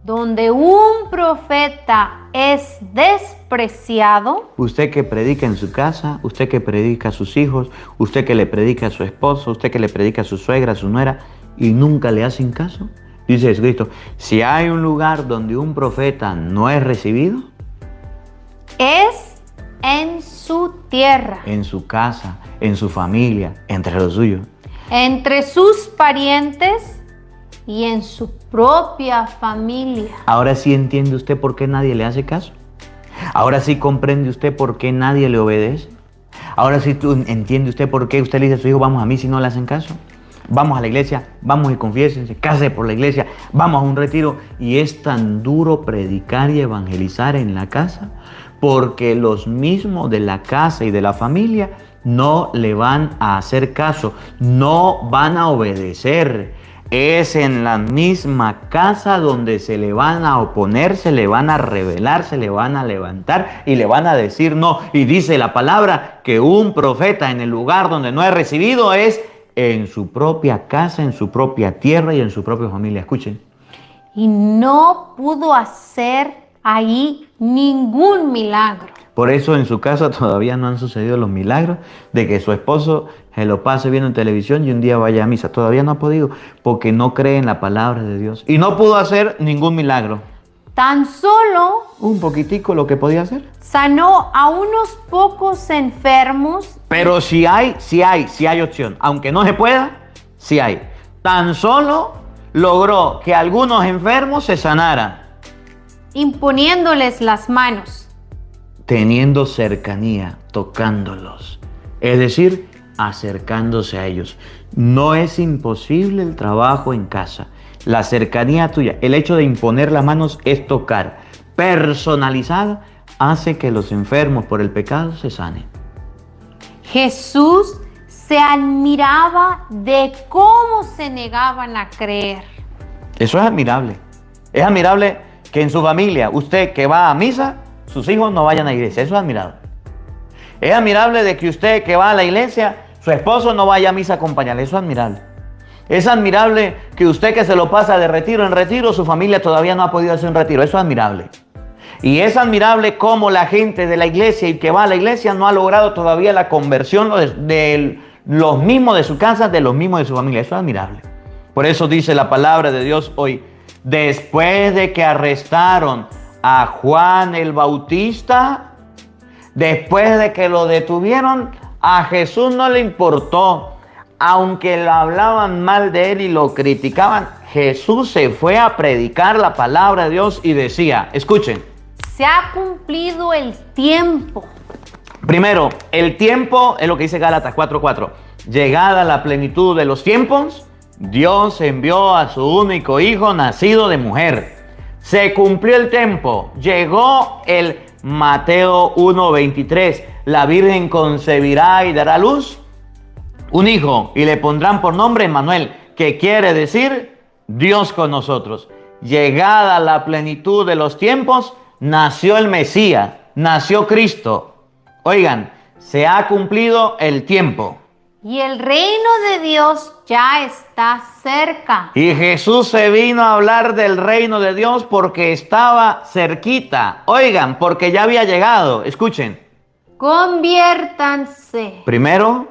donde un profeta es despreciado, Usted que predica en su casa, usted que predica a sus hijos, usted que le predica a su esposo, usted que le predica a su suegra, a su nuera, y nunca le hacen caso. Dice Jesucristo, si hay un lugar donde un profeta no es recibido, es en su tierra, en su casa, en su familia, entre los suyos. entre sus parientes y en su propia familia. Ahora sí entiende usted por qué nadie le hace caso. Ahora sí comprende usted por qué nadie le obedece. Ahora sí entiende usted por qué usted le dice a su hijo, vamos a mí si no le hacen caso. Vamos a la iglesia, vamos y confiésense, cásense por la iglesia, vamos a un retiro. Y es tan duro predicar y evangelizar en la casa porque los mismos de la casa y de la familia no le van a hacer caso, no van a obedecer. Es en la misma casa donde se le van a oponer, se le van a rebelar, se le van a levantar y le van a decir no. Y dice la palabra que un profeta en el lugar donde no es recibido es en su propia casa, en su propia tierra y en su propia familia. Escuchen. Y no pudo hacer ahí ningún milagro. Por eso en su casa todavía no han sucedido los milagros de que su esposo se lo pase viendo en televisión y un día vaya a misa. Todavía no ha podido porque no cree en la palabra de Dios. Y no pudo hacer ningún milagro. Tan solo Un poquitico lo que podía hacer. sanó a unos pocos enfermos. Pero sí hay opción. Aunque no se pueda, sí hay. Tan solo logró que algunos enfermos se sanaran. Imponiéndoles las manos. Teniendo cercanía, tocándolos. Es decir, acercándose a ellos. No es imposible el trabajo en casa. La cercanía tuya, el hecho de imponer las manos es tocar. Personalizada, hace que los enfermos por el pecado se sanen. Jesús se admiraba de cómo se negaban a creer. Eso es admirable. Es admirable que en su familia, usted que va a misa, sus hijos no vayan a la iglesia. Eso es admirable. Es admirable de que usted que va a la iglesia, su esposo no vaya a misa a acompañarle. Eso es admirable. Es admirable que usted que se lo pasa de retiro en retiro, su familia todavía no ha podido hacer un retiro. Eso es admirable. Y es admirable cómo la gente de la iglesia y que va a la iglesia no ha logrado todavía la conversión de los mismos de su casa, de los mismos de su familia. Eso es admirable. Por eso dice la palabra de Dios hoy, después de que arrestaron a Juan el Bautista, después de que lo detuvieron, a Jesús no le importó. Aunque lo hablaban mal de él y lo criticaban, Jesús se fue a predicar la palabra de Dios y decía, escuchen. Se ha cumplido el tiempo. Primero, el tiempo es lo que dice Gálatas 4:4. Llegada la plenitud de los tiempos, Dios envió a su único hijo nacido de mujer. Se cumplió el tiempo. Llegó el Mateo 1:23. La Virgen concebirá y dará a luz un hijo y le pondrán por nombre Emmanuel, que quiere decir Dios con nosotros. Llegada la plenitud de los tiempos, nació el Mesías, nació Cristo. Oigan, se ha cumplido el tiempo. Y el reino de Dios ya está cerca. Y Jesús se vino a hablar del reino de Dios porque estaba cerquita. Oigan, porque ya había llegado. Escuchen. Conviértanse. Primero,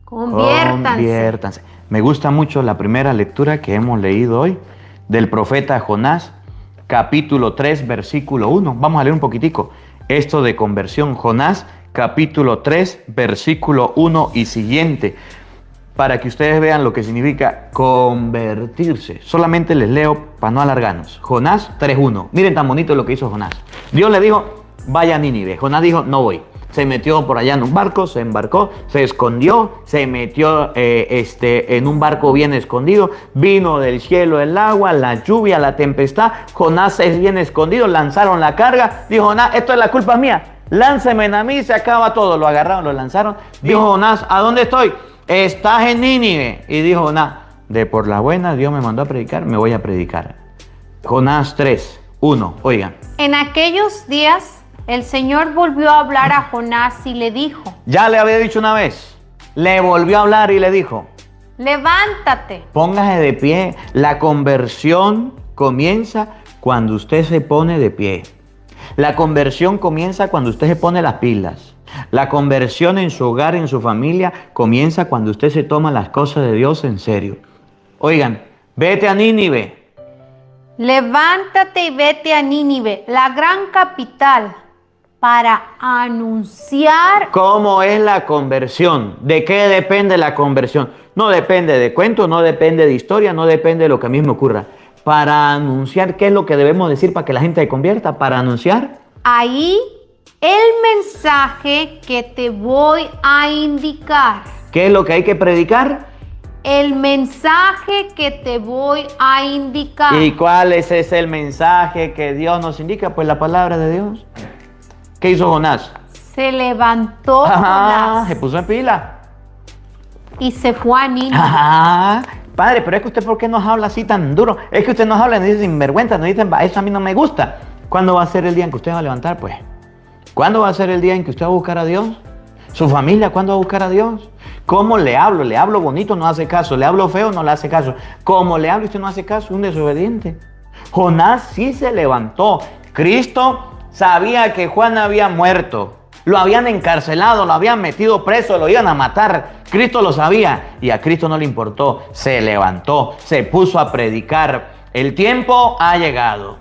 Conviértanse. Me gusta mucho la primera lectura que hemos leído hoy del profeta Jonás, capítulo 3, versículo 1. Vamos a leer un poquitico esto de conversión. Jonás, capítulo 3, versículo 1 y siguiente, para que ustedes vean lo que significa convertirse. Solamente les leo para no alargarnos. Jonás 3:1. Miren tan bonito lo que hizo Jonás. Dios le dijo, vaya a Nínive. Jonás dijo, no voy. Se metió por allá en un barco, se embarcó, se escondió, se metió en un barco bien escondido. Vino del cielo el agua, la lluvia, la tempestad. Jonás es bien escondido, lanzaron la carga. Dijo Jonás, esto es la culpa mía. Láncenme a mí, se acaba todo. Lo agarraron, lo lanzaron. Dijo Jonás, ¿a dónde estoy? Estás en Nínive. Y dijo Jonás, de por la buena Dios me mandó a predicar, me voy a predicar. Jonás 3:1. Oigan. En aquellos días el Señor volvió a hablar a Jonás y le dijo. Ya le había dicho una vez. Le volvió a hablar y le dijo. Levántate. Póngase de pie. La conversión comienza cuando usted se pone de pie. La conversión comienza cuando usted se pone las pilas. La conversión en su hogar, en su familia, comienza cuando usted se toma las cosas de Dios en serio. Oigan, vete a Nínive. Levántate y vete a Nínive, la gran capital, para anunciar. ¿Cómo es la conversión? ¿De qué depende la conversión? No depende de cuentos, no depende de historia, no depende de lo que a mí me ocurra. Para anunciar, ¿qué es lo que debemos decir para que la gente se convierta? Para anunciar. Ahí el mensaje que te voy a indicar. ¿Qué es lo que hay que predicar? El mensaje que te voy a indicar. ¿Y cuál es ese el mensaje que Dios nos indica? Pues la palabra de Dios. ¿Qué hizo Jonás? Se levantó Jonás Se puso en pila. y se fue a Nínive. Padre, pero es que usted, ¿por qué nos habla así tan duro? Es que usted nos habla y nos dice sinvergüenza, nos dice, eso a mí no me gusta. ¿Cuándo va a ser el día en que usted va a levantar? Pues, ¿cuándo va a ser el día en que usted va a buscar a Dios? ¿Su familia cuándo va a buscar a Dios? ¿Cómo le hablo? Le hablo bonito, no hace caso. Le hablo feo, no le hace caso. ¿Cómo le hablo y usted no hace caso? Un desobediente. Jonás sí se levantó. Cristo sabía que Juan había muerto. Lo habían encarcelado, lo habían metido preso, lo iban a matar. Cristo lo sabía y a Cristo no le importó. Se levantó, se puso a predicar. El tiempo ha llegado.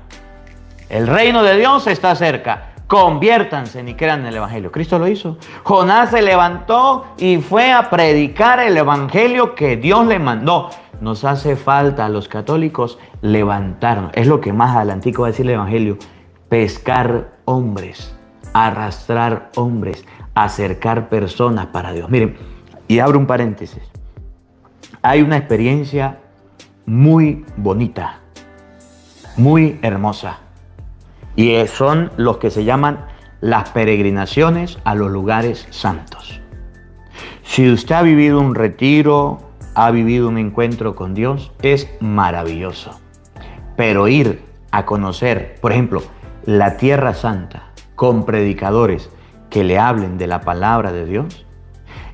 El reino de Dios está cerca. Conviértanse y crean en el evangelio. Cristo lo hizo. Jonás se levantó y fue a predicar el evangelio que Dios le mandó. Nos hace falta a los católicos levantarnos. Es lo que más adelantico va a decir el evangelio. Pescar hombres, arrastrar hombres, acercar personas para Dios. Miren, y abro un paréntesis. Hay una experiencia muy bonita, muy hermosa. Y son los que se llaman las peregrinaciones a los lugares santos. Si usted ha vivido un retiro, ha vivido un encuentro con Dios, es maravilloso. Pero ir a conocer, por ejemplo, la Tierra Santa con predicadores que le hablen de la palabra de Dios,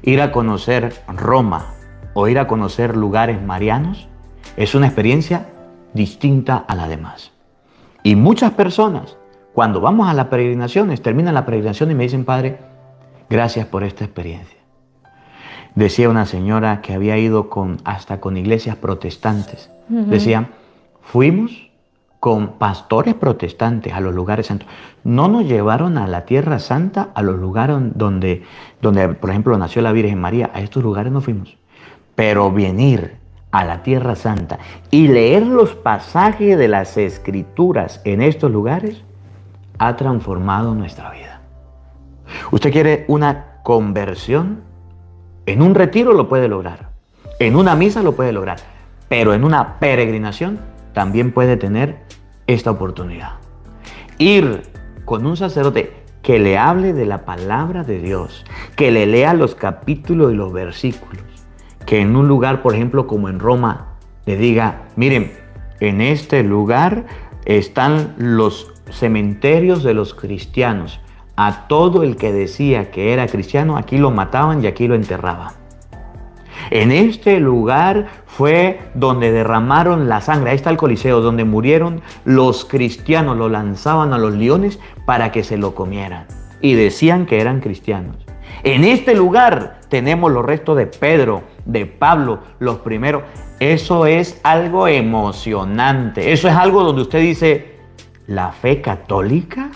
ir a conocer Roma o ir a conocer lugares marianos, es una experiencia distinta a la demás. Y muchas personas, cuando vamos a las peregrinaciones, terminan la peregrinación y me dicen, Padre, gracias por esta experiencia. Decía una señora que había ido hasta con iglesias protestantes. Decía, fuimos con pastores protestantes a los lugares santos. No nos llevaron a la Tierra Santa, a los lugares donde, por ejemplo, nació la Virgen María. A estos lugares no fuimos. Pero venir a la Tierra Santa y leer los pasajes de las Escrituras en estos lugares ha transformado nuestra vida. ¿Usted quiere una conversión? En un retiro lo puede lograr, en una misa lo puede lograr, pero en una peregrinación también puede tener esta oportunidad. Ir con un sacerdote que le hable de la palabra de Dios, que le lea los capítulos y los versículos, que en un lugar, por ejemplo, como en Roma, le diga, miren, en este lugar están los cementerios de los cristianos. A todo el que decía que era cristiano, aquí lo mataban y aquí lo enterraban. En este lugar fue donde derramaron la sangre. Ahí está el Coliseo, donde murieron los cristianos. Lo lanzaban a los leones para que se lo comieran. Y decían que eran cristianos. En este lugar tenemos los restos de Pedro, de Pablo, los primeros. Eso es algo emocionante. Eso es algo donde usted dice, la fe católica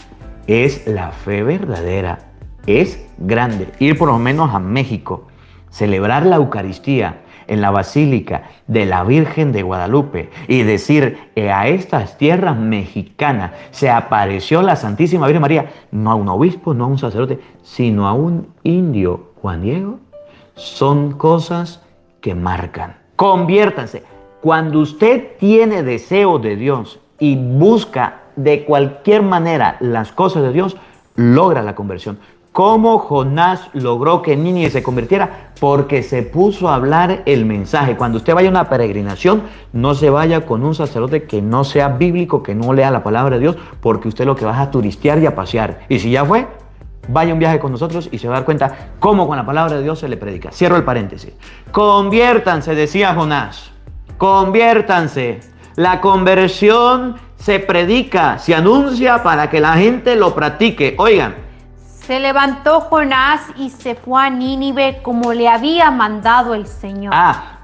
es la fe verdadera. Es grande. Ir por lo menos a México, celebrar la Eucaristía en la Basílica de la Virgen de Guadalupe y decir, a estas tierras mexicanas se apareció la Santísima Virgen María, no a un obispo, no a un sacerdote, sino a un indio, Juan Diego, son cosas que marcan. Conviértanse. Cuando usted tiene deseo de Dios y busca de cualquier manera las cosas de Dios, logra la conversión. ¿Cómo Jonás logró que Nínive se convirtiera? Porque se puso a hablar el mensaje. Cuando usted vaya a una peregrinación, no se vaya con un sacerdote que no sea bíblico, que no lea la palabra de Dios, porque usted lo que va es a turistear y a pasear. Y si ya fue, vaya un viaje con nosotros y se va a dar cuenta cómo con la palabra de Dios se le predica. Cierro el paréntesis. Conviértanse, decía Jonás. Conviértanse. La conversión se predica, se anuncia para que la gente lo practique. Oigan. Se levantó Jonás y se fue a Nínive como le había mandado el Señor.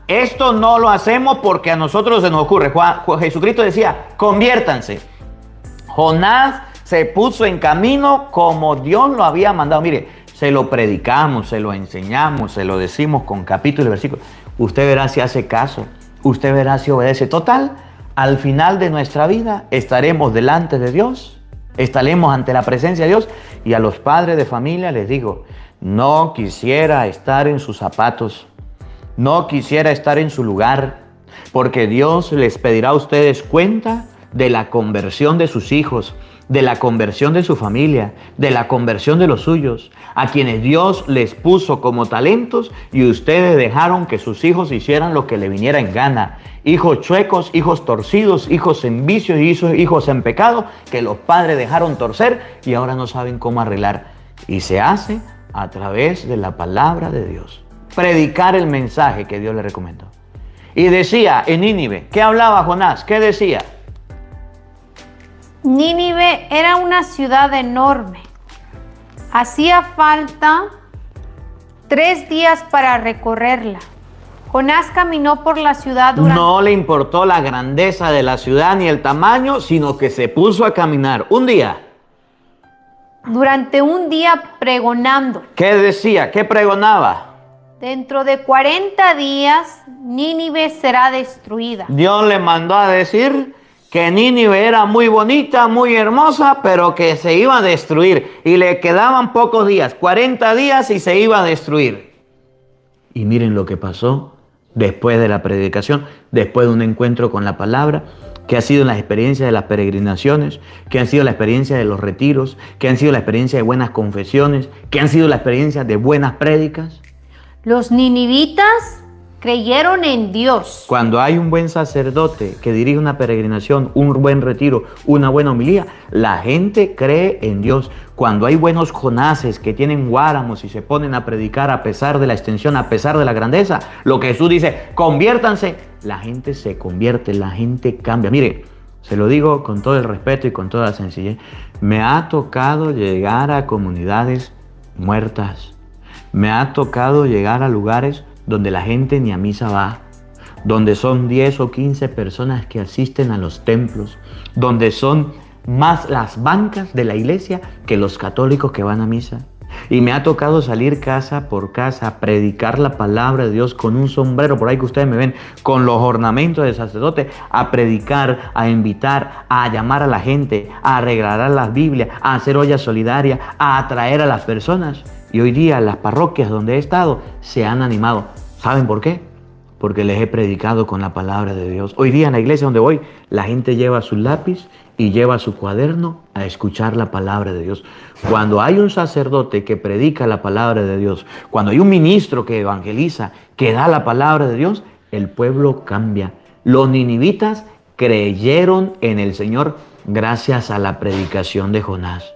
Esto no lo hacemos porque a nosotros se nos ocurre. Jesucristo decía, conviértanse. Jonás se puso en camino como Dios lo había mandado. Mire, se lo predicamos, se lo enseñamos, se lo decimos con capítulo y versículo. Usted verá si hace caso, usted verá si obedece. Total, al final de nuestra vida estaremos delante de Dios. Estaremos ante la presencia de Dios. Y a los padres de familia les digo, no quisiera estar en sus zapatos, no quisiera estar en su lugar, porque Dios les pedirá a ustedes cuenta de la conversión de sus hijos, de la conversión de su familia, de la conversión de los suyos, a quienes Dios les puso como talentos y ustedes dejaron que sus hijos hicieran lo que le viniera en gana. Hijos chuecos, hijos torcidos, hijos en vicios y hijos en pecado que los padres dejaron torcer y ahora no saben cómo arreglar. Y se hace a través de la palabra de Dios. Predicar el mensaje que Dios le recomendó. Y decía en Nínive, ¿qué hablaba Jonás? ¿Qué decía? Nínive era una ciudad enorme. Hacía falta 3 días para recorrerla. Jonás caminó por la ciudad No le importó la grandeza de la ciudad ni el tamaño, sino que se puso a caminar un día. Durante un día pregonando. ¿Qué decía? ¿Qué pregonaba? Dentro de 40 días, Nínive será destruida. Dios le mandó a decir que Nínive era muy bonita, muy hermosa, pero que se iba a destruir. Y le quedaban pocos días, 40 días y se iba a destruir. Y miren lo que pasó después de la predicación, después de un encuentro con la palabra, que ha sido la experiencia de las peregrinaciones, que han sido la experiencia de los retiros, que han sido la experiencia de buenas confesiones, que han sido la experiencia de buenas prédicas. Los ninivitas creyeron en Dios. Cuando hay un buen sacerdote que dirige una peregrinación, un buen retiro, una buena homilía, la gente cree en Dios. Cuando hay buenos Jonases que tienen guáramos y se ponen a predicar a pesar de la extensión, a pesar de la grandeza, lo que Jesús dice, conviértanse, la gente se convierte, la gente cambia. Mire, se lo digo con todo el respeto y con toda la sencillez, me ha tocado llegar a comunidades muertas, me ha tocado llegar a lugares donde la gente ni a misa va, donde son 10 o 15 personas que asisten a los templos, donde son más las bancas de la iglesia que los católicos que van a misa. Y me ha tocado salir casa por casa a predicar la palabra de Dios con un sombrero, por ahí que ustedes me ven, con los ornamentos de sacerdote, a predicar, a invitar, a llamar a la gente, a regalar las Biblias, a hacer olla solidaria, a atraer a las personas. Y hoy día las parroquias donde he estado se han animado. ¿Saben por qué? Porque les he predicado con la palabra de Dios. Hoy día en la iglesia donde voy, la gente lleva su lápiz y lleva su cuaderno a escuchar la palabra de Dios. Cuando hay un sacerdote que predica la palabra de Dios, cuando hay un ministro que evangeliza, que da la palabra de Dios, el pueblo cambia. Los ninivitas creyeron en el Señor gracias a la predicación de Jonás,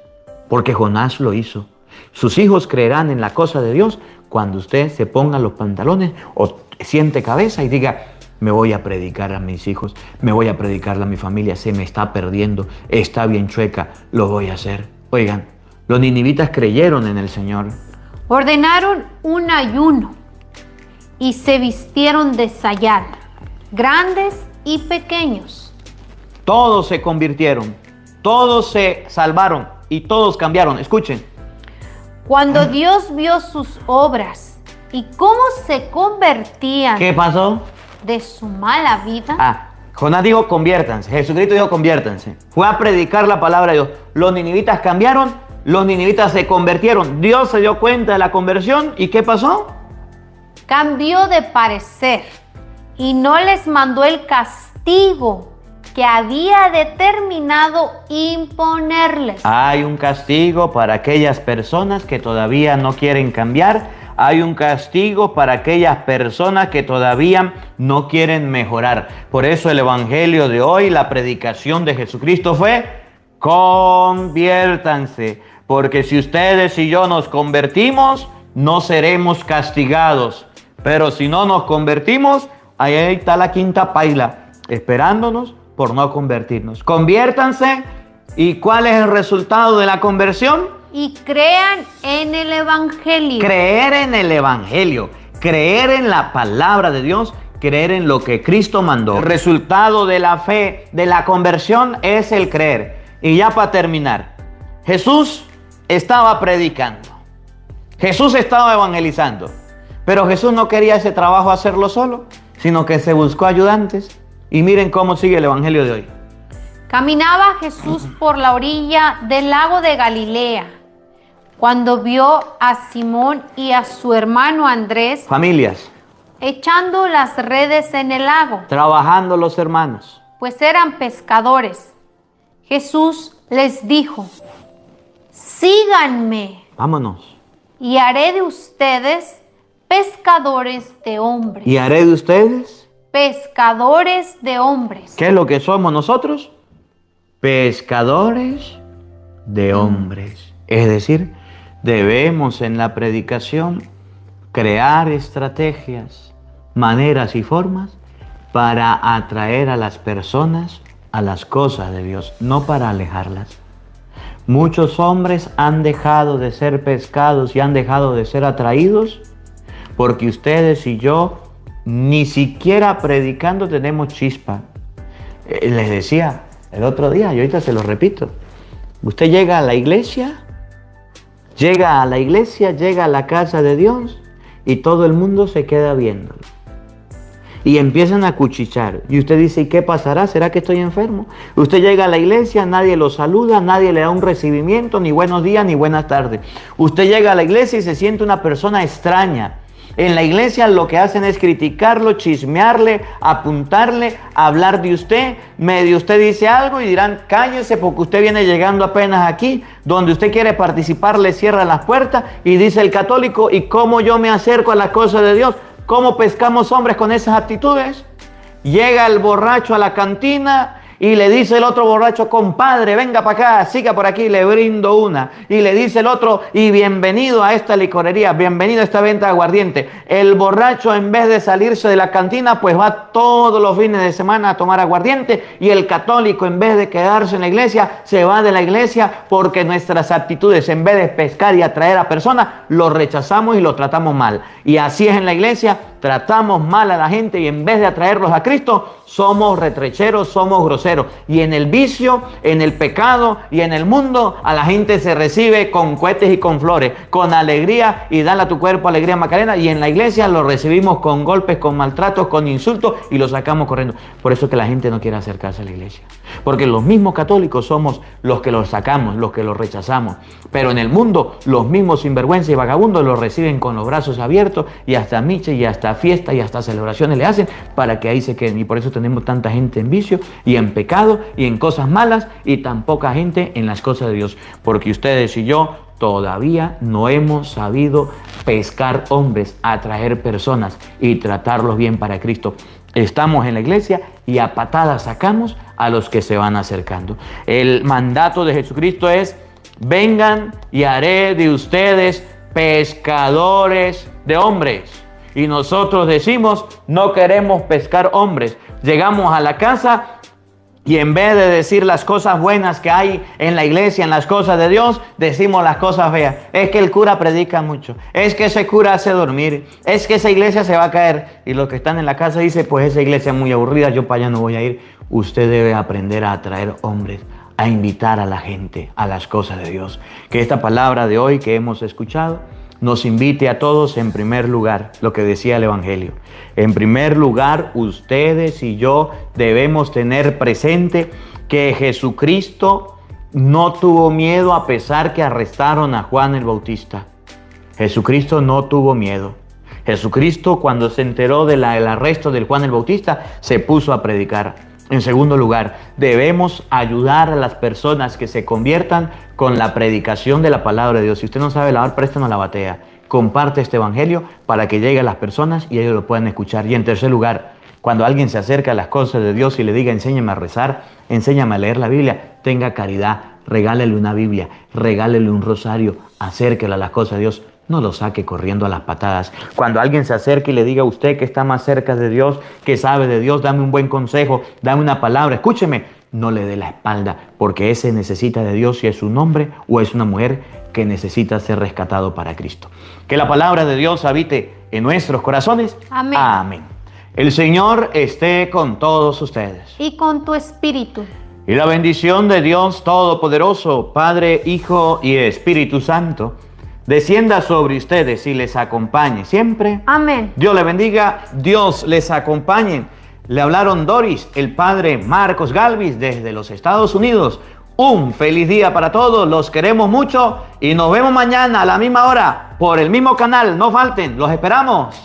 porque Jonás lo hizo. Sus hijos creerán en la cosa de Dios cuando usted se ponga los pantalones o siente cabeza y diga, me voy a predicar a mis hijos, me voy a predicar a mi familia, se me está perdiendo, está bien chueca, lo voy a hacer. Oigan, los ninivitas creyeron en el Señor. ordenaron un ayuno y se vistieron de sayal, grandes y pequeños. Todos se convirtieron, todos se salvaron y todos cambiaron. Escuchen. Cuando Dios vio sus obras y cómo se convertían ¿Qué pasó? de su mala vida, Jonás dijo conviértanse, Jesucristo dijo conviértanse. Fue a predicar la palabra de Dios. Los ninivitas cambiaron, los ninivitas se convirtieron. Dios se dio cuenta de la conversión y ¿qué pasó? cambió de parecer y no les mandó el castigo que había determinado imponerles. Hay un castigo para aquellas personas que todavía no quieren cambiar. Hay un castigo para aquellas personas que todavía no quieren mejorar. Por eso el evangelio de hoy, la predicación de Jesucristo fue: conviértanse. Porque si ustedes y yo nos convertimos, no seremos castigados. Pero si no nos convertimos, ahí está la quinta paila, esperándonos por no convertirnos. Conviértanse. ¿Y cuál es el resultado de la conversión? Y crean en el evangelio. Creer en el evangelio, creer en la palabra de Dios, creer en lo que Cristo mandó. El resultado de la fe, de la conversión, es el creer. Y ya para terminar, Jesús estaba predicando, Jesús estaba evangelizando, pero Jesús no quería ese trabajo hacerlo solo, sino que se buscó ayudantes. Y miren cómo sigue el evangelio de hoy. Caminaba Jesús por la orilla del lago de Galilea, cuando vio a Simón y a su hermano Andrés Familias, echando las redes en el lago, trabajando los hermanos. pues eran pescadores. Jesús les dijo: síganme Vámonos. y haré de ustedes pescadores de hombres. ¿Y haré de ustedes? Pescadores de hombres. ¿Qué es lo que somos nosotros? Pescadores de hombres. Es decir, debemos en la predicación crear estrategias, maneras y formas para atraer a las personas a las cosas de Dios, no para alejarlas. Muchos hombres han dejado de ser pescados y han dejado de ser atraídos porque ustedes y yo ni siquiera predicando tenemos chispa. Les decía el otro día, y ahorita se lo repito, usted llega a la iglesia, llega a la casa de Dios y todo el mundo se queda viéndolo. Y empiezan a cuchichar. Y usted dice: ¿y qué pasará? ¿Será que estoy enfermo? Usted llega a la iglesia, nadie lo saluda, nadie le da un recibimiento, ni buenos días, ni buenas tardes. Usted llega a la iglesia y se siente una persona extraña. En la iglesia lo que hacen es criticarlo, chismearle, apuntarle, hablar de usted. Medio usted dice algo y dirán: cállese porque usted viene llegando apenas aquí. Donde usted quiere participar le cierran las puertas. Y dice el católico: ¿y cómo yo me acerco a las cosas de Dios? ¿Cómo pescamos hombres con esas actitudes? Llega el borracho a la cantina y le dice el otro borracho: compadre, venga para acá, siga por aquí, le brindo una. Y le dice el otro: y bienvenido a esta licorería, bienvenido a esta venta de aguardiente. El borracho, en vez de salirse de la cantina, pues va todos los fines de semana a tomar aguardiente. Y el católico, en vez de quedarse en la iglesia, se va de la iglesia porque nuestras actitudes, en vez de pescar y atraer a personas, lo rechazamos y lo tratamos mal. Y así es en la iglesia. Tratamos mal a la gente y en vez de atraerlos a Cristo, somos retrecheros, somos groseros. Y en el vicio, en el pecado y en el mundo, a la gente se recibe con cohetes y con flores, con alegría, y dale a tu cuerpo alegría, Macarena. Y en la iglesia lo recibimos con golpes, con maltratos, con insultos y lo sacamos corriendo. Por eso que la gente no quiere acercarse a la iglesia. Porque los mismos católicos somos los que los sacamos, los que los rechazamos. Pero en el mundo, los mismos sinvergüenza y vagabundos los reciben con los brazos abiertos y hasta miche y hasta fiesta y hasta celebraciones le hacen para que ahí se queden. Y por eso tenemos tanta gente en vicio y en pecado y en cosas malas y tan poca gente en las cosas de Dios. Porque ustedes y yo todavía no hemos sabido pescar hombres, atraer personas y tratarlos bien para Cristo. Estamos en la iglesia y a patadas sacamos a los que se van acercando. El mandato de Jesucristo es: vengan y haré de ustedes pescadores de hombres. Y nosotros decimos: no queremos pescar hombres. Llegamos a la casa Y en vez de decir las cosas buenas que hay en la iglesia, en las cosas de Dios, decimos las cosas feas. Es que el cura predica mucho. Es que ese cura hace dormir. Es que esa iglesia se va a caer. Y los que están en la casa dicen, pues esa iglesia es muy aburrida, yo para allá no voy a ir. Usted debe aprender a atraer hombres, a invitar a la gente a las cosas de Dios. Que esta palabra de hoy que hemos escuchado nos invite a todos, en primer lugar, lo que decía el Evangelio. En primer lugar, ustedes y yo debemos tener presente que Jesucristo no tuvo miedo a pesar que arrestaron a Juan el Bautista. Jesucristo no tuvo miedo. Jesucristo, cuando se enteró del arresto de Juan el Bautista, se puso a predicar. En segundo lugar, debemos ayudar a las personas que se conviertan con la predicación de la palabra de Dios. Si usted no sabe lavar, préstanos la batea. Comparte este evangelio para que llegue a las personas y ellos lo puedan escuchar. Y en tercer lugar, cuando alguien se acerca a las cosas de Dios y le diga, enséñame a rezar, enséñame a leer la Biblia, tenga caridad, regálele una Biblia, regálele un rosario, acérquele a las cosas de Dios. No lo saque corriendo a las patadas. Cuando alguien se acerque y le diga a usted que está más cerca de Dios, que sabe de Dios, dame un buen consejo, dame una palabra, escúcheme, no le dé la espalda, porque ese necesita de Dios si es un hombre o es una mujer que necesita ser rescatado para Cristo. Que la palabra de Dios habite en nuestros corazones. Amén. Amén. El Señor esté con todos ustedes. Y con tu espíritu. Y la bendición de Dios Todopoderoso, Padre, Hijo y Espíritu Santo, descienda sobre ustedes y les acompañe siempre. Amén. Dios les bendiga, Dios les acompañe. Le hablaron Doris, el padre Marcos Galvis desde los Estados Unidos. Un feliz día para todos, los queremos mucho y nos vemos mañana a la misma hora por el mismo canal. No falten, los esperamos.